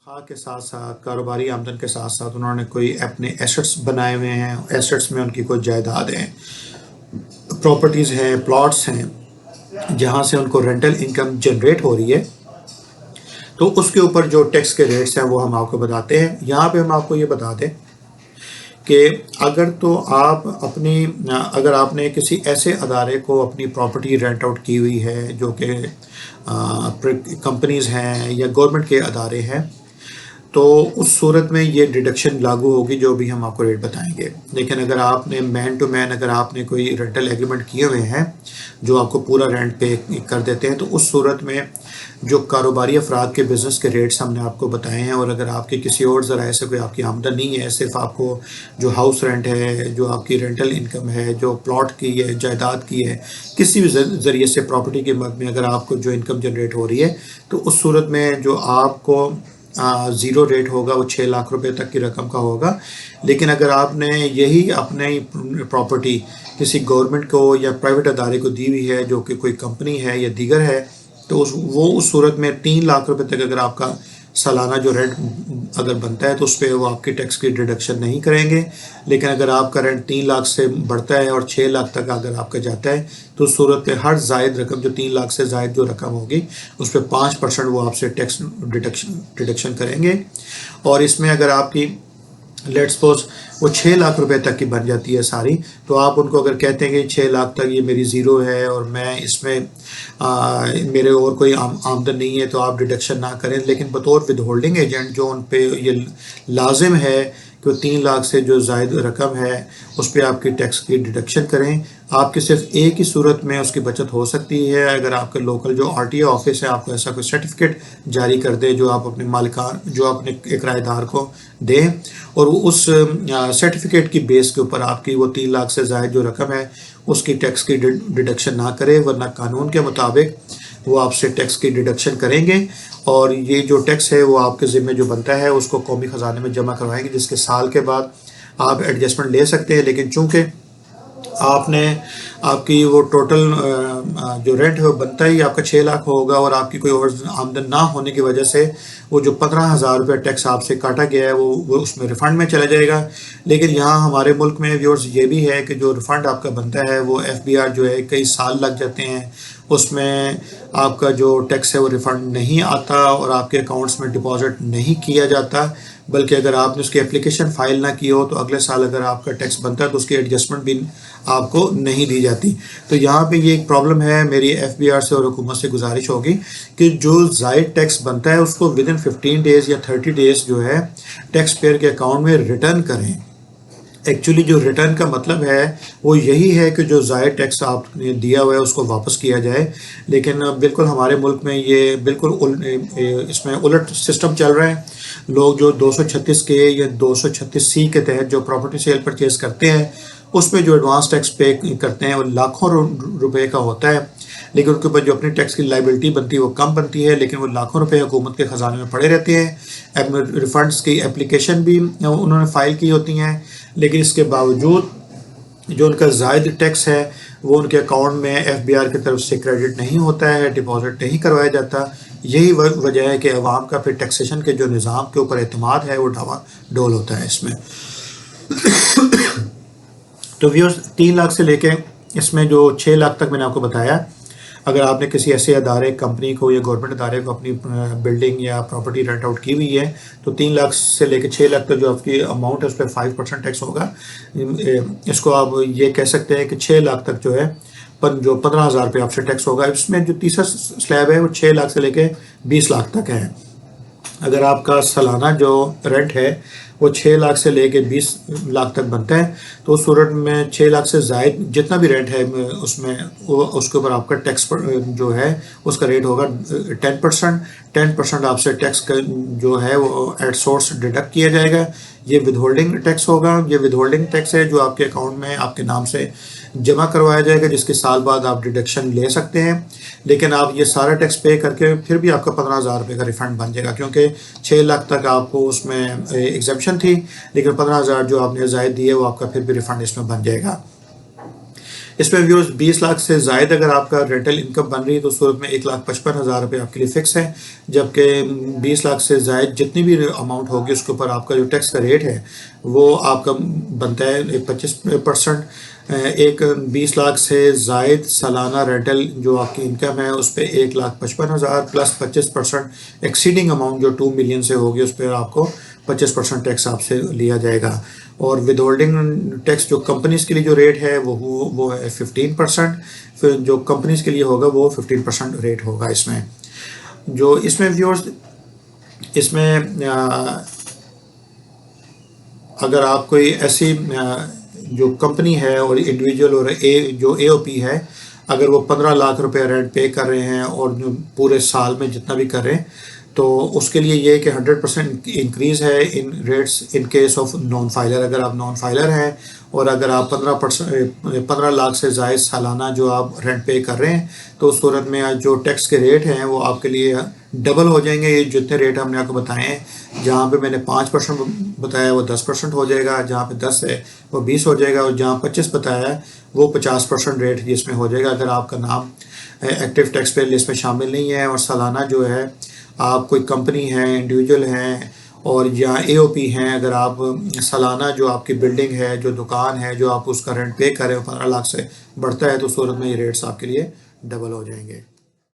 तनख्वाह के साथ साथ कारोबारी आमदन के साथ साथ उन्होंने कोई अपने एसेट्स बनाए हुए हैं, एसेट्स में उनकी कोई जायदाद हैं, प्रॉपर्टीज़ हैं, प्लॉट्स हैं, जहाँ से उनको रेंटल इनकम जनरेट हो रही है, तो उसके ऊपर जो टैक्स के रेट्स हैं वो हम आपको बताते हैं। यहाँ पे हम आपको ये बता दें कि अगर आपने किसी ऐसे अदारे को अपनी प्रॉपर्टी रेंट आउट की हुई है जो कि कंपनीज़ हैं या गवर्नमेंट के अदारे हैं, तो उस सूरत में ये डिडक्शन लागू होगी जो भी हम आपको रेट बताएंगे। लेकिन अगर आपने मैन टू मैन अगर आपने कोई रेंटल एग्रीमेंट किए हुए हैं जो आपको पूरा रेंट पे कर देते हैं, तो उस सूरत में जो कारोबारी अफराद के बिज़नेस के रेट्स हमने आपको बताए हैं, और अगर आपकी किसी और ज़राए से कोई आपकी आमदन नहीं है, सिर्फ आपको जो हाउस रेंट है, जो आपकी रेंटल इनकम है, जो प्लॉट की है, जायदाद की है, किसी भी ज़रिए से प्रॉपर्टी के मद में अगर आपको जो इनकम जनरेट हो रही है, तो उस सूरत में जो आपको ज़ीरो रेट होगा वो 6 लाख रुपए तक की रकम का होगा। लेकिन अगर आपने यही अपनी प्रॉपर्टी किसी गवर्नमेंट को या प्राइवेट अदारे को दी हुई है जो कि कोई कंपनी है या दीगर है, तो उस सूरत में 3 लाख रुपए तक अगर आपका सालाना जो रेंट अगर बनता है तो उस पर वो आपकी टैक्स की डिडक्शन नहीं करेंगे। लेकिन अगर आपका रेंट 3 लाख से बढ़ता है और 6 लाख तक अगर आपका जाता है, तो उस सूरत पे हर जायद रकम जो 3 लाख से जायद जो रकम होगी उस पर 5% वो आपसे टैक्स डिडक्शन करेंगे। और इसमें अगर आपकी लेट्स सपोज वो 6 लाख रुपए तक की बन जाती है सारी, तो आप उनको अगर कहते हैं कि 6 लाख तक ये मेरी ज़ीरो है और मैं इसमें मेरे और कोई आमदन नहीं है, तो आप डिडक्शन ना करें। लेकिन बतौर विद होल्डिंग एजेंट जो उन पे ये लाजिम है कि 3 लाख से जो ज़ायद रकम है उस पर आपकी टैक्स की डिडक्शन करें। आपकी सिर्फ एक ही सूरत में उसकी बचत हो सकती है, अगर आपके लोकल जो RTA ऑफिस है आपको ऐसा कोई सर्टिफिकेट जारी कर दे जो आप अपने मालिकान जो अपने किराएदार को दें, और उस सर्टिफिकेट की बेस के ऊपर आपकी वो 3 लाख से ज़ायद जो रकम है उसकी टैक्स की डिडक्शन ना करें, वरना कानून के मुताबिक वो आपसे टैक्स की डिडक्शन करेंगे। और ये जो टैक्स है वो आपके ज़िम्मे जो बनता है उसको कौमी ख़जाने में जमा करवाएंगे, जिसके साल के बाद आप एडजस्टमेंट ले सकते हैं। लेकिन चूँकि आपकी वो टोटल जो रेंट है वो बनता ही आपका 6 लाख होगा, और आपकी कोई और आमदन ना होने की वजह से वो जो 15,000 रुपये टैक्स आपसे काटा गया है वो उसमें रिफ़ंड में चला जाएगा। लेकिन यहाँ हमारे मुल्क में व्यूअर्स ये भी है कि जो रिफ़ंड आपका बनता है वो FBR जो है कई साल लग जाते हैं, उसमें आपका जो टैक्स है वो रिफ़ंड नहीं आता और आपके अकाउंट्स में डिपॉजिट नहीं किया जाता, बल्कि अगर आपने उसकी एप्लीकेशन फ़ाइल ना की हो तो अगले साल अगर आपका टैक्स बनता है तो उसकी एडजस्टमेंट भी आपको नहीं दी जाती। तो यहाँ पे ये एक प्रॉब्लम है। मेरी FBR से और हुकूमत से गुजारिश होगी कि जो ज़ायद टैक्स बनता है उसको विदिन 15 डेज़ या 30 डेज़ जो है टैक्स पेयर के अकाउंट में रिटर्न करें। एक्चुअली जो रिटर्न का मतलब है वो यही है कि जो ज़ायद टैक्स आपने दिया हुआ है उसको वापस किया जाए। लेकिन बिल्कुल हमारे मुल्क में ये बिल्कुल इसमें उलट सिस्टम चल रहा है। लोग जो 236 के या 236C के तहत जो प्रॉपर्टी सेल परचेज करते हैं उस पर जो एडवांस टैक्स पे करते हैं वो लाखों रुपए का होता है, लेकिन उनके ऊपर जो अपनी टैक्स की लाइबिलिटी बनती है वो कम बनती है, लेकिन वो लाखों रुपए हुकूमत के ख़जाने में पड़े रहते हैं। रिफंड्स की एप्लीकेशन भी उन्होंने फ़ाइल की होती हैं, लेकिन इसके बावजूद जो उनका ज़ायद टैक्स है वो उनके अकाउंट में FBR की तरफ से क्रेडिट नहीं होता है, डिपॉजिट नहीं करवाया जाता। यही वजह है कि अवाम का फिर टैक्सेशन के जो निज़ाम के ऊपर एतमाद है वो डावाडोल होता है इसमें। तो व्यूअर्स 3 लाख से लेके इसमें जो 6 लाख तक मैंने आपको बताया, अगर आपने किसी ऐसे अदारे कंपनी को या गवर्नमेंट अदारे को अपनी बिल्डिंग या प्रॉपर्टी रेंट आउट की हुई है तो 3 लाख से लेकर 6 लाख तक जो आपकी अमाउंट है उस पर 5% टैक्स होगा। इसको आप ये कह सकते हैं कि 6 लाख तक जो है जो 15,000 रुपये आपसे टैक्स होगा। इसमें जो तीसरा स्लैब है वो 6 लाख से लेकर 20 लाख तक है। अगर आपका सालाना जो रेंट है वो 6 लाख से लेके 20 लाख तक बनता है, तो उस सूरत में 6 लाख से ज़ायद जितना भी रेंट है उसमें उसके ऊपर आपका टैक्स जो है उसका रेट होगा 10%। आपसे टैक्स का जो है वो एट सोर्स डिडक्ट किया जाएगा। ये विदहोल्डिंग टैक्स होगा। ये विदहोल्डिंग टैक्स है जो आपके अकाउंट में आपके नाम से जमा करवाया जाएगा, जिसके साल बाद आप डिडक्शन ले सकते हैं। लेकिन आप ये सारा टैक्स पे करके फिर भी आपका 15,000 रुपये का रिफ़ंड बन जाएगा, क्योंकि 6 लाख तक आपको उसमें एग्जेम्पशन थी, लेकिन 15,000 जो आपने ज़ायद दिए वो आपका फिर भी रिफ़ंड इसमें बन जाएगा। اس میں ویورز 20 لاکھ سے زائد اگر آپ کا رینٹل انکم بن رہی ہے تو اس صورت میں 1,55,000 روپے آپ کے لیے فکس ہے، جبکہ 20 لاکھ سے زائد جتنی بھی اماؤنٹ ہوگی اس کے اوپر آپ کا جو ٹیکس کا ریٹ ہے وہ آپ کا بنتا ہے 25%۔ ایک 20 لاکھ سے زائد سالانہ رینٹل جو آپ کی انکم ہے اس پہ 1,55,000 پلس 25% ایکسیڈنگ اماؤنٹ جو 2 ملین سے ہوگی اس پہ آپ کو 25% ٹیکس آپ سے لیا جائے گا۔ اور ود ہولڈنگ ٹیکس جو کمپنیز کے لیے جو ریٹ ہے وہ ہے 15%، پھر جو کمپنیز کے لیے ہوگا وہ 15% ریٹ ہوگا۔ اس میں جو اس میں ویورز اس میں اگر آپ کوئی ایسی جو کمپنی ہے اور انڈیویجول اور جو اے او پی ہے، اگر وہ 15 لاکھ روپے رینٹ پے کر رہے ہیں اور جو پورے سال میں جتنا بھی کر رہے ہیں تو اس کے لیے یہ کہ 100% انکریز ہے in rates in case of non filer. اگر آپ نان فائلر ہیں اور اگر آپ 15 لاکھ سے زائد سالانہ جو آپ رینٹ پے کر رہے ہیں تو اس صورت میں جو ٹیکس کے ریٹ ہیں وہ آپ کے لیے ڈبل ہو جائیں گے۔ یہ جتنے ریٹ ہم نے آپ کو بتائے ہیں، جہاں پہ میں نے 5% بتایا وہ 10% ہو جائے گا، جہاں پہ 10 ہے وہ 20 ہو جائے گا، اور جہاں 25 بتایا ہے وہ 50% ریٹ جس میں ہو جائے گا اگر آپ کا نام ایکٹیو ٹیکس پے لسٹ میں شامل نہیں ہے۔ اور سالانہ جو ہے آپ کوئی کمپنی ہیں، انڈیویجول ہیں اور یا اے او پی ہیں، اگر آپ سالانہ جو آپ کی بلڈنگ ہے، جو دکان ہے، جو آپ اس کا رینٹ پے کریں 15 لاکھ سے بڑھتا ہے تو صورت میں یہ ریٹس آپ کے لیے ڈبل ہو جائیں گے۔